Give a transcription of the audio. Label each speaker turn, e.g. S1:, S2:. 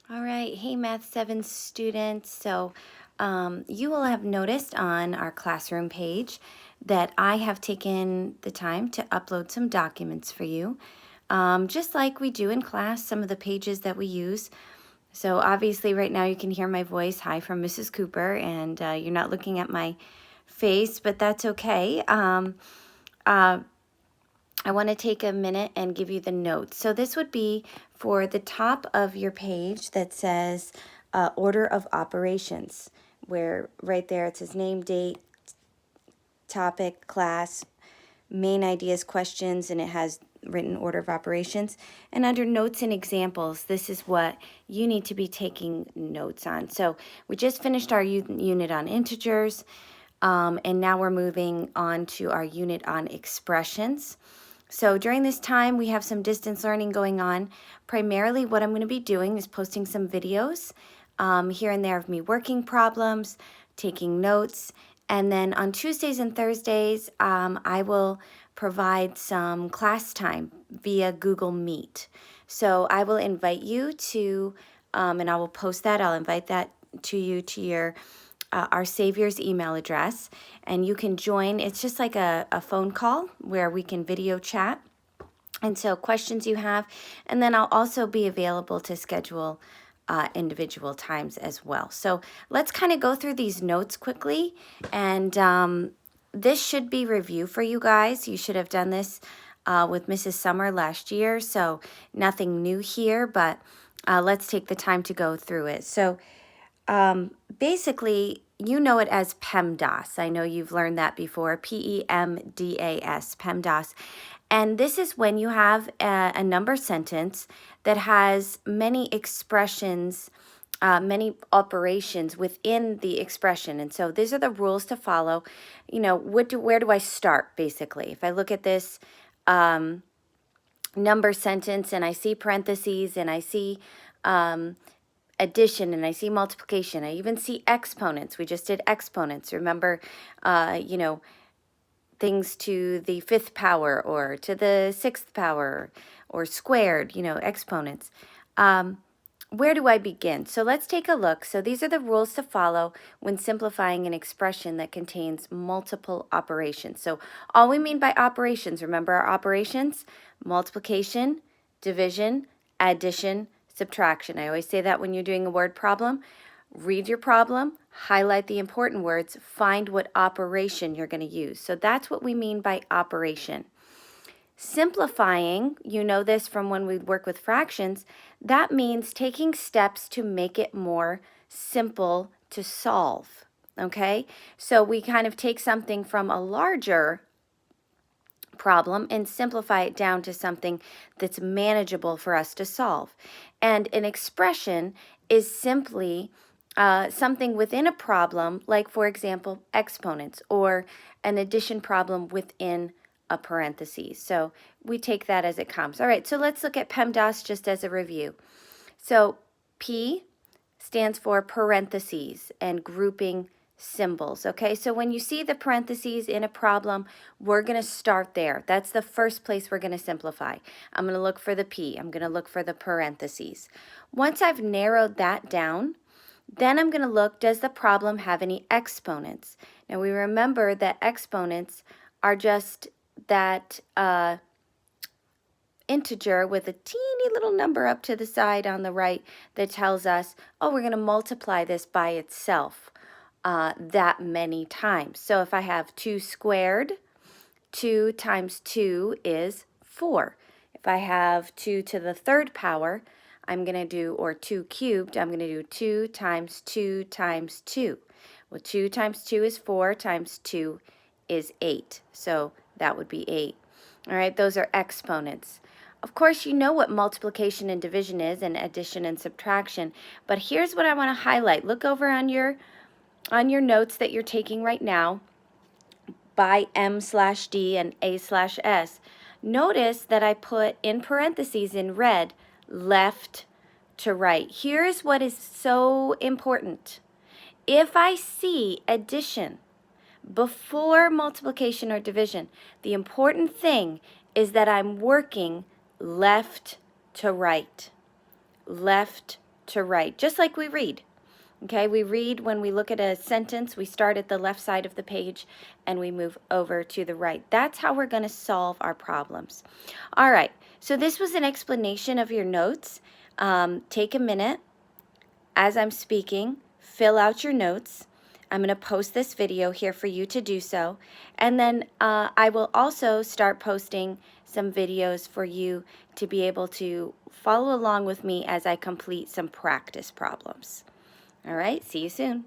S1: All right, hey Math 7 students. So you will have noticed on our classroom page that I have taken the time to upload some documents for you. Just like we do in class, some of the pages that we use. So obviously right now you can hear my voice, hi from Mrs. Cooper, and you're not looking at my face, but that's okay. I want to take a minute and give you the notes. So this would be for the top of your page that says order of operations, where right there it says name, date, topic, class, main ideas, questions, and it has written order of operations. And under notes and examples, this is what you need to be taking notes on. So we just finished our unit on integers, and now we're moving on to our unit on expressions. So during this time, we have some distance learning going on. Primarily what I'm going to be doing is posting some videos here and there of me working problems, taking notes, and then on Tuesdays and Thursdays, I will provide some class time via Google Meet. So I will invite you to, and I will post that, I'll invite that to you to your our Savior's email address, and you can join. It's just like a phone call where we can video chat. And so questions you have, and then I'll also be available to schedule individual times as well. So let's kind of go through these notes quickly, and this should be review for you guys. You should have done this with Mrs. Summer last year, so nothing new here, but let's take the time to go through it. So basically, you know it as PEMDAS. I know you've learned that before, PEMDAS, PEMDAS. And this is when you have a number sentence that has many expressions, many operations within the expression. And so these are the rules to follow. You know, where do I start, basically? If I look at this number sentence and I see parentheses and I see addition and I see multiplication, I even see exponents. We just did exponents. Remember, you know, things to the fifth power or to the sixth power or squared, you know, exponents. Where do I begin? So let's take a look. So these are the rules to follow when simplifying an expression that contains multiple operations. So all we mean by operations, remember our operations: multiplication, division, addition, subtraction. I always say that when you're doing a word problem. Read your problem, highlight the important words, find what operation you're going to use. So that's what we mean by operation. Simplifying, you know this from when we work with fractions, that means taking steps to make it more simple to solve. Okay? So we kind of take something from a larger problem and simplify it down to something that's manageable for us to solve. And an expression is simply something within a problem, like, for example, exponents, or an addition problem within a parentheses. So we take that as it comes. All right, so let's look at PEMDAS just as a review. So P stands for parentheses and grouping symbols. Okay, so when you see the parentheses in a problem, we're going to start there. That's the first place we're going to simplify. I'm going to look for the P. I'm going to look for the parentheses. Once I've narrowed that down, then I'm going to look, does the problem have any exponents? Now we remember that exponents are just that integer with a teeny little number up to the side on the right that tells us, oh, we're going to multiply this by itself that many times. So if I have 2 squared, 2 times 2 is 4. If I have 2 to the third power, I'm going to do, or 2 cubed, I'm going to do 2 times 2 times 2. Well, 2 times 2 is 4, times 2 is 8. So that would be 8. All right, those are exponents. Of course, you know what multiplication and division is, and addition and subtraction. But here's what I want to highlight. Look over on your notes that you're taking right now by M/D and A/S. Notice that I put in parentheses in red, left to right. Here's what is so important. If I see addition before multiplication or division, the important thing is that I'm working left to right. Left to right, just like we read. Okay, we read when we look at a sentence, we start at the left side of the page and we move over to the right. That's how we're going to solve our problems. All right, so this was an explanation of your notes. Take a minute as I'm speaking, fill out your notes. I'm going to post this video here for you to do so. And then I will also start posting some videos for you to be able to follow along with me as I complete some practice problems. All right, see you soon.